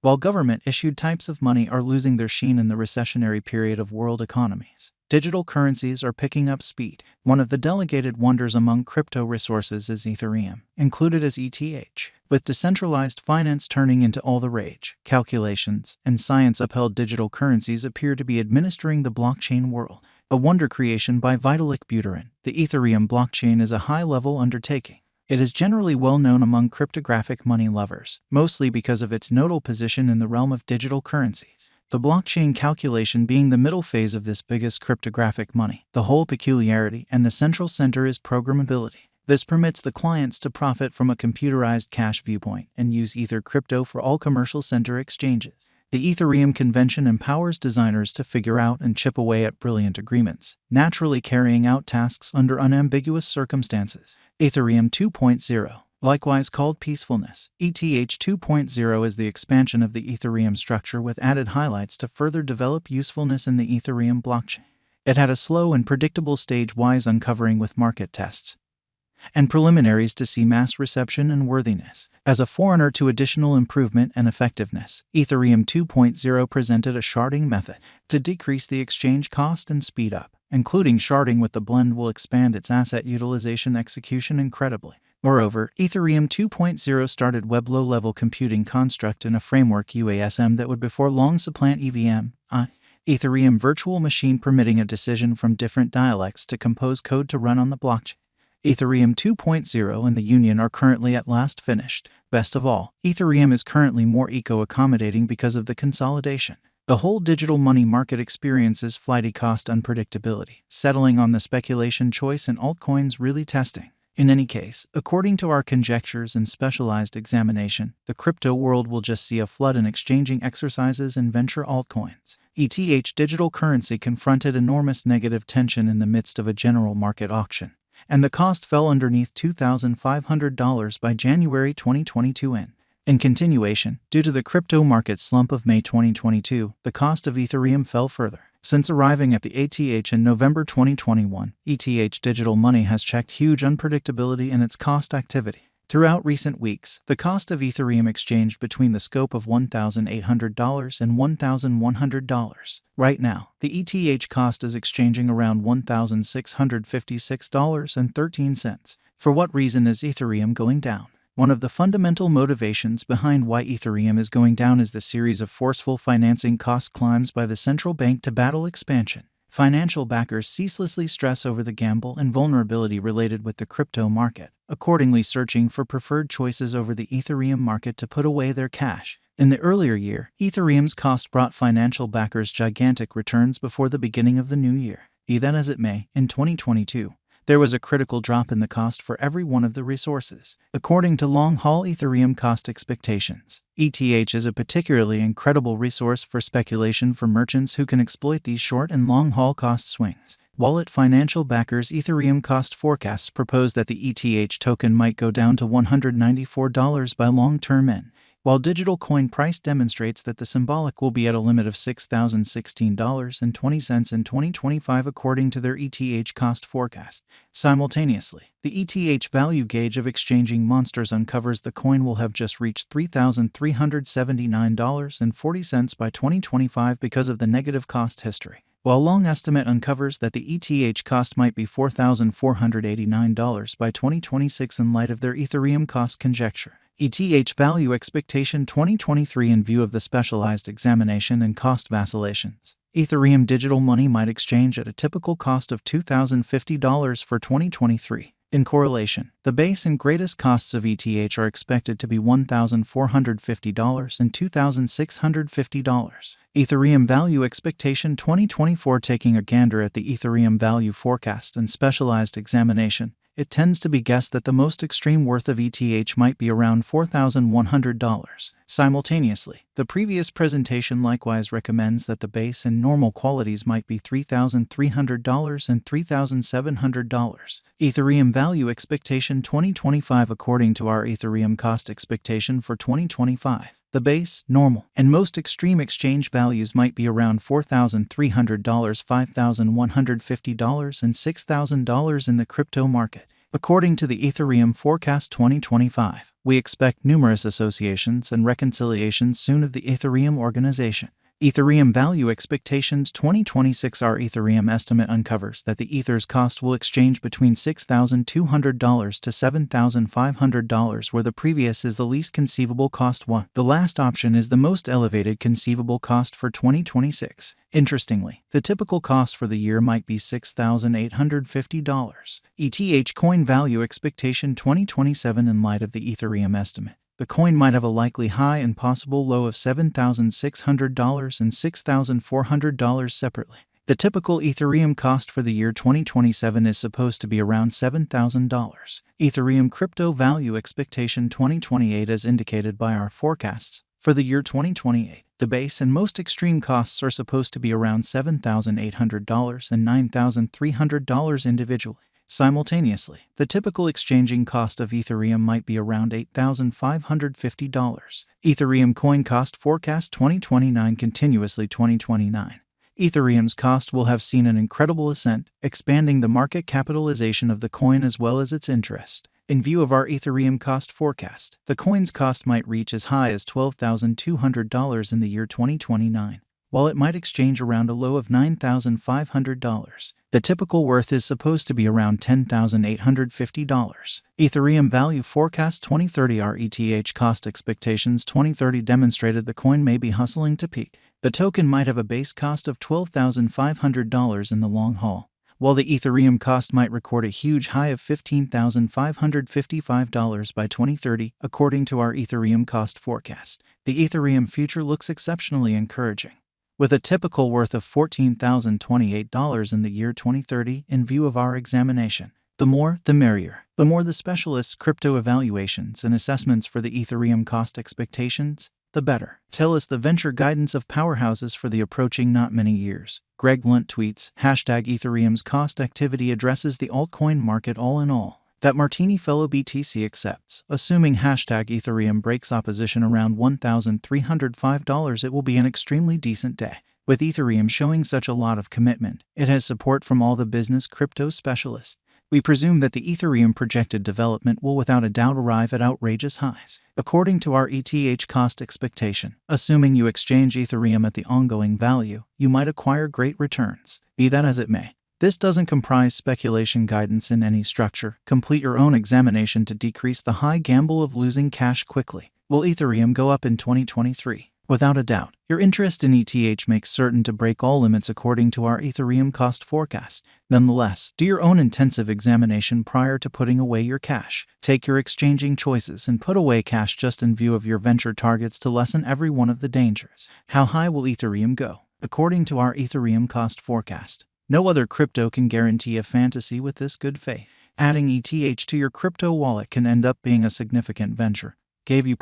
While government-issued types of money are losing their sheen in the recessionary period of world economies, digital currencies are picking up speed. One of the delegated wonders among crypto resources is Ethereum, included as ETH. With decentralized finance turning into all the rage, calculations and science-upheld digital currencies appear to be administering the blockchain world. A wonder creation by Vitalik Buterin, the Ethereum blockchain is a high-level undertaking. It is generally well known among cryptographic money lovers, mostly because of its nodal position in the realm of digital currencies. The blockchain calculation being the middle phase of this biggest cryptographic money. The whole peculiarity and the central center is programmability. This permits the clients to profit from a computerized cash viewpoint and use Ether crypto for all commercial center exchanges. The Ethereum convention empowers designers to figure out and chip away at brilliant agreements, naturally carrying out tasks under unambiguous circumstances. Ethereum 2.0, likewise called peacefulness. ETH 2.0 is the expansion of the Ethereum structure with added highlights to further develop usefulness in the Ethereum blockchain. It had a slow and predictable stage-wise uncovering with market tests and preliminaries to see mass reception and worthiness. As a forerunner to additional improvement and effectiveness, Ethereum 2.0 presented a sharding method to decrease the exchange cost and speed up. Including sharding with the blend will expand its asset utilization execution incredibly. Moreover, Ethereum 2.0 started web low-level computing construct in a framework UASM that would before long supplant EVM, Ethereum virtual machine, permitting a decision from different dialects to compose code to run on the blockchain. Ethereum 2.0 and the Union are currently at last finished. Best of all, Ethereum is currently more eco-accommodating because of the consolidation. The whole digital money market experiences flighty cost unpredictability, settling on the speculation choice and altcoins really testing. In any case, according to our conjectures and specialized examination, the crypto world will just see a flood in exchanging exercises and venture altcoins. ETH digital currency confronted enormous negative tension in the midst of a general market auction, and the cost fell underneath $2,500 by January 2022. In continuation, due to the crypto market slump of May 2022, the cost of Ethereum fell further. Since arriving at the ETH in November 2021, ETH digital money has checked huge unpredictability in its cost activity. Throughout recent weeks, the cost of Ethereum exchanged between the scope of $1,800 and $1,100. Right now, the ETH cost is exchanging around $1,656.13. For what reason is Ethereum going down? One of the fundamental motivations behind why Ethereum is going down is the series of forceful financing cost climbs by the central bank to battle expansion. Financial backers ceaselessly stress over the gamble and vulnerability related with the crypto market, accordingly searching for preferred choices over the Ethereum market to put away their cash. In the earlier year, Ethereum's cost brought financial backers gigantic returns before the beginning of the new year. Be that as it may, in 2022, there was a critical drop in the cost for every one of the resources. According to long-haul Ethereum cost expectations, ETH is a particularly incredible resource for speculation for merchants who can exploit these short and long-haul cost swings. Wallet financial backers' Ethereum cost forecasts propose that the ETH token might go down to $194 by long-term end, while digital coin price demonstrates that the symbolic will be at a limit of $6,016.20 in 2025 according to their ETH cost forecast. Simultaneously, the ETH value gauge of exchanging monsters uncovers the coin will have just reached $3,379.40 by 2025 because of the negative cost history, while long estimate uncovers that the ETH cost might be $4,489 by 2026 in light of their Ethereum cost conjecture. ETH value expectation 2023 in view of the specialized examination and cost vacillations. Ethereum digital money might exchange at a typical cost of $2,050 for 2023. In correlation, the base and greatest costs of ETH are expected to be $1,450 and $2,650. Ethereum value expectation 2024 taking a gander at the Ethereum value forecast and specialized examination, it tends to be guessed that the most extreme worth of ETH might be around $4,100. Simultaneously, the previous presentation likewise recommends that the base and normal qualities might be $3,300 and $3,700. Ethereum value expectation 2025 according to our Ethereum cost expectation for 2025. The base, normal, and most extreme exchange values might be around $4,300, $5,150, and $6,000 in the crypto market. According to the Ethereum Forecast 2025, we expect numerous associations and reconciliations soon of the Ethereum organization. Ethereum Value Expectations 2026. Our Ethereum estimate uncovers that the Ether's cost will exchange between $6,200 to $7,500, where the previous is the least conceivable cost. The last option is the most elevated conceivable cost for 2026. Interestingly, the typical cost for the year might be $6,850. ETH Coin Value Expectation 2027. In light of the Ethereum estimate, the coin might have a likely high and possible low of $7,600 and $6,400 separately. The typical Ethereum cost for the year 2027 is supposed to be around $7,000. Ethereum Crypto Value Expectation 2028. As indicated by our forecasts, for the year 2028, the base and most extreme costs are supposed to be around $7,800 and $9,300 individually. Simultaneously, the typical exchanging cost of Ethereum might be around $8,550. Ethereum Coin Cost Forecast 2029. Continuously 2029. Ethereum's cost will have seen an incredible ascent, expanding the market capitalization of the coin as well as its interest. In view of our Ethereum cost forecast, the coin's cost might reach as high as $12,200 in the year 2029. While it might exchange around a low of $9,500, the typical worth is supposed to be around $10,850. Ethereum Value Forecast 2030. Our ETH Cost Expectations 2030 demonstrated the coin may be hustling to peak. The token might have a base cost of $12,500 in the long haul, while the Ethereum cost might record a huge high of $15,555 by 2030, according to our Ethereum cost forecast. The Ethereum future looks exceptionally encouraging, with a typical worth of $14,028 in the year 2030 in view of our examination. The more, the merrier. The more the specialists' crypto evaluations and assessments for the Ethereum cost expectations, the better. Tell us the venture guidance of powerhouses for the approaching not many years. Greg Lunt tweets, #Ethereum's cost activity addresses the altcoin market all in all. That Martini fellow BTC accepts. Assuming #Ethereum breaks opposition around $1,305, it will be an extremely decent day. With Ethereum showing such a lot of commitment, it has support from all the business crypto specialists. We presume that the Ethereum projected development will without a doubt arrive at outrageous highs. According to our ETH cost expectation, assuming you exchange Ethereum at the ongoing value, you might acquire great returns. Be that as it may, this doesn't comprise speculation guidance in any structure. Complete your own examination to decrease the high gamble of losing cash quickly. Will Ethereum go up in 2023? Without a doubt, your interest in ETH makes certain to break all limits according to our Ethereum cost forecast. Nonetheless, do your own intensive examination prior to putting away your cash. Take your exchanging choices and put away cash just in view of your venture targets to lessen every one of the dangers. How high will Ethereum go? According to our Ethereum cost forecast, no other crypto can guarantee a fantasy with this good faith. Adding ETH to your crypto wallet can end up being a significant venture. Gave you